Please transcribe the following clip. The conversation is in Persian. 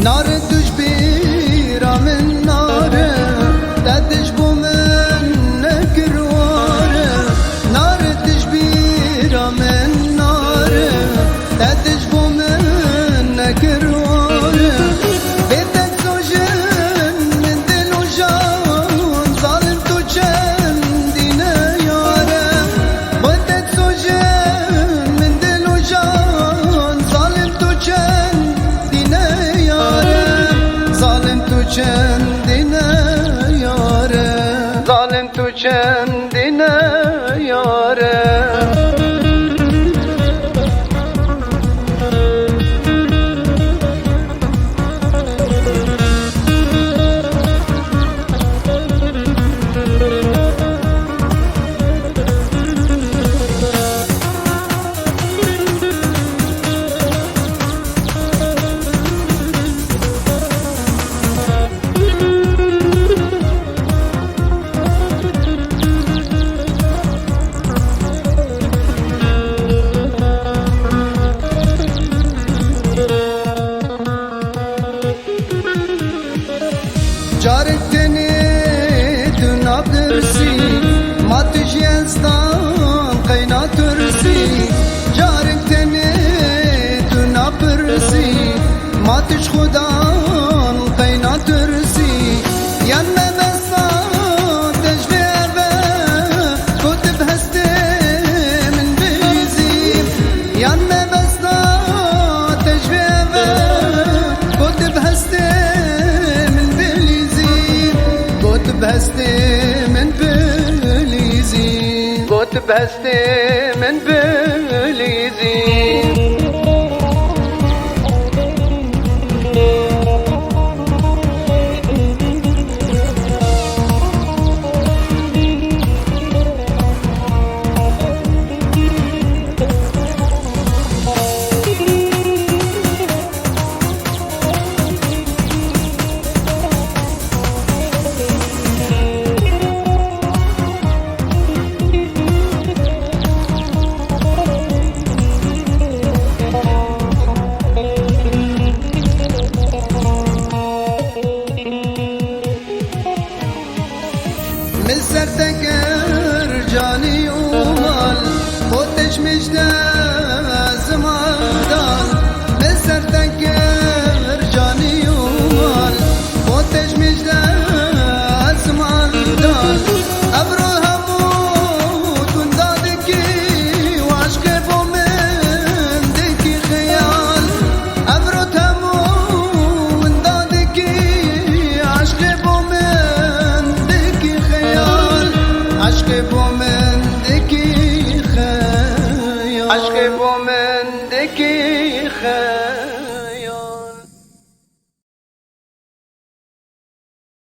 نار توش بیرا من ناره ددش بو من نکرواره نار توش بیرا من ناره ددش بو من نکرواره بیتک زوجن من دل و جان ظالم تو چندینه یاره بیتک زوجن من دل و جان ظالم تو چندینه ظالم تو چندینه یاره ظالم تو چندینه یاره جارك تني دنا برسي ما تجي انسان قينا ترسي جارك تني دنا برسي ما تج خدان قينا ترسي يما بسا تجربة كتب هستي من بيزي يما بسا تجربة كتب هستي بهستي من بليزي قوت بهستي من بليزي من سرتكر جاني ومال خودش مجده زمادان من سرتكر جاني ومال خودش مجده زمادان ابرو هموت وندادكي وعشق بو من دكي خيال ابرو هموت وندادكي عشق بو من عشق بو